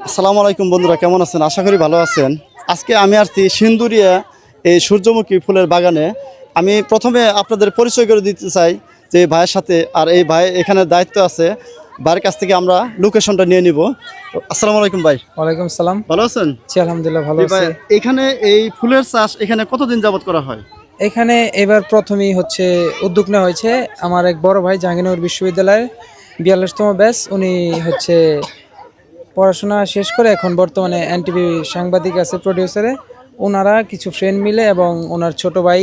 আসসালামু আলাইকুম বন্ধুরা, কেমন আছেন? আশা করি ভালো আছেন। আজকে আমি আসছি সিন্দুরিয়া এই সূর্যমুখী ফুলের বাগানে। আমি প্রথমে আপনাদের পরিচয় করে দিতে চাই যে এই ভাইয়ের সাথে, আর এই ভাই এখানে দায়িত্ব আছে। ভাইয়ের কাছ থেকে আমরা লোকেশনটা নিয়ে নিব। আসসালামু আলাইকুম ভাই। ওয়ালাইকুম সালাম। ভালো আছেন? জি আলহামদুলিল্লাহ ভালো জি ভাই, আছি। এখানে এই ফুলের চাষ এখানে কতদিন যাবত করা হয়? এখানে এবার প্রথমেই হচ্ছে উদ্যোগ নেওয়া হয়েছে আমার এক বড় ভাই জাহাঙ্গীরনগর বিশ্ববিদ্যালয়ের 42তম ব্যাচ। উনি হচ্ছে পড়াশোনা শেষ করে এখন বর্তমানে এনটিভি সাংবাদিক আছে প্রডিউসারে। ওনারা কিছু ফ্রেন্ড মিলে এবং ওনার ছোট ভাই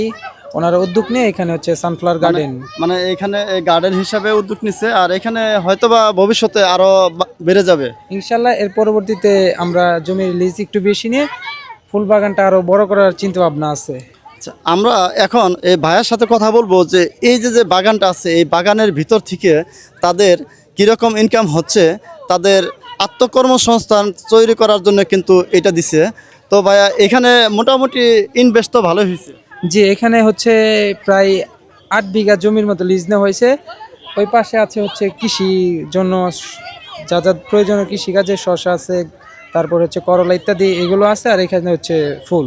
ওনারা উদ্যোগ নিয়ে এখানে হচ্ছে সানফ্লাওয়ার গার্ডেন। মানে এখানে গার্ডেন হিসাবে উদ্যোগ নিচ্ছে, আর এখানে হয়তোবা ভবিষ্যতে আরো বেড়ে যাবে ইনশাল্লাহ এর পরবর্তীতে আমরা জমির লিজ একটু বেশি নিয়ে ফুল বাগানটা আরো বড় করার চিন্তা ভাবনা আছে। আচ্ছা, আমরা এখন এই ভাইয়ের সাথে কথা বলবো যে এই যে বাগানটা আছে, এই বাগানের ভিতর থেকে তাদের কীরকম ইনকাম হচ্ছে, তাদের আত্মকর্মসংস্থান তৈরি করার জন্য কিন্তু এটা দিছে। তো ভাইয়া এখানে মোটামুটি ইনভেস্ট তো ভালোই হয়েছে। জি এখানে হচ্ছে প্রায় 8 বিঘা জমির মতো লিজ নেওয়া হয়েছে। ওই পাশে আছে হচ্ছে কৃষি জন্য যা যা প্রয়োজনীয় কৃষিকাজে শসা আছে, তারপর হচ্ছে করলা ইত্যাদি এগুলো আছে, আর এখানে হচ্ছে ফুল।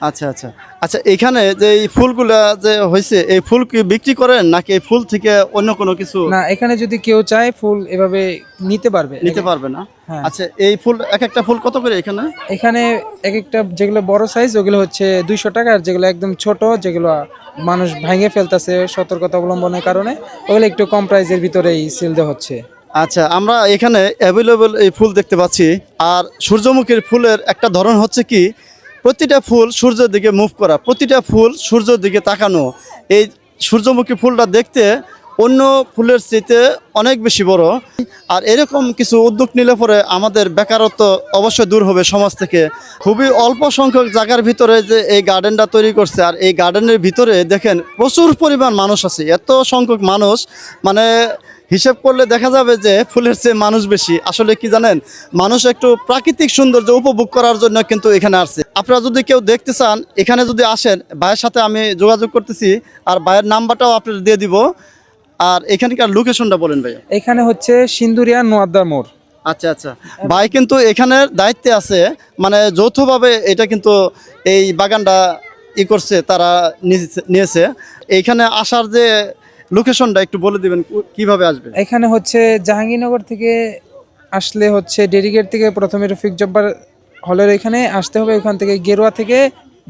আচ্ছা আচ্ছা আচ্ছা, এখানে যে এই ফুলগুলা যে হয়েছে, এই ফুল কি বিক্রি করেন নাকি এই ফুল থেকে অন্য কোনো কিছু না, এখানে যদি কেউ চায় ফুল এভাবে নিতে পারবে। নিতে পারবে না? হ্যাঁ। আচ্ছা, এই ফুল এক একটা ফুল কত করে এখানে? এখানে এক একটা যেগুলো বড় সাইজ ওগুলো হচ্ছে 200 টাকা, আর যেগুলো একদম ছোট যেগুলো মানুষ ভেঙে ফেলতেছে সতর্কতা অবলম্বনের কারণে ওগুলো একটু কম প্রাইসের ভিতরেই সেল দেওয়া হচ্ছে। আচ্ছা, আমরা এখানে অ্যাভেলেবল এই ফুল দেখতে পাচ্ছি। আর সূর্যমুখীর ফুলের একটা ধরন হচ্ছে কি, প্রতিটা ফুল সূর্যের দিকে মুভ করা, প্রতিটা ফুল সূর্যের দিকে তাকানো। এই সূর্যমুখী ফুলটা দেখতে অন্য ফুলের চেয়ে অনেক বেশি বড়। আর এরকম কিছু উদ্যোগ নিলে পরে আমাদের বেকারত্ব অবশ্যই দূর হবে সমাজ থেকে। খুবই অল্প সংখ্যক জায়গার ভিতরে যে এই গার্ডেনটা তৈরি করছে, আর এই গার্ডেনের ভিতরে দেখেন প্রচুর পরিমাণ মানুষ আছে। এত সংখ্যক মানুষ, মানে হিসেব করলে দেখা যাবে যে ফুলের চেয়ে মানুষ বেশি। আসলে কি জানেন, মানুষ একটু প্রাকৃতিক সৌন্দর্য উপভোগ করার জন্য কিন্তু এখানে আসছে। আপনারা যদি কেউ দেখতে চান, এখানে যদি আসেন, ভাইয়ের সাথে আমি যোগাযোগ করতেছি, আর ভাইয়ের নাম্বারটাও আপনাদের দিয়ে দিব। আর এখানকার লোকেশনটা বলেন ভাইয়া। এখানে হচ্ছে সিন্দুরিয়া নোয়াদ্দার মোড়। আচ্ছা আচ্ছা, ভাই কিন্তু এখানের দায়িত্বে আছে, মানে যৌথভাবে এটা কিন্তু এই বাগানটা করছে, তারা নিয়েছে। এইখানে আসার যে লোকেশনটা একটু বলে দিবেন, কিভাবে আসবে? এখানে হচ্ছে জাহাঙ্গীরনগর থেকে আসলে হচ্ছে ডেরিগেট থেকে প্রথমে রফিক জব্বার হলের এখানে আসতে হবে। ওখান থেকে গেরুয়া থেকে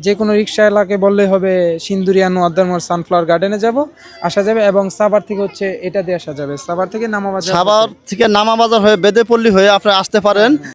যে কোনো রিক্সা এলাকে বললে হবে সিন্দুরিয়া নোয়াদ্দার মোড় সানফ্লাওয়ার গার্ডেনে আসা যাবে। এবং সাভার থেকে হচ্ছে এটা দিয়ে আসা যাবে, সাভার থেকে নামাবাজার সাভার থেকে নামাবাজার হয়ে বেদেপল্লী হয়ে আপনারা আসতে পারেন।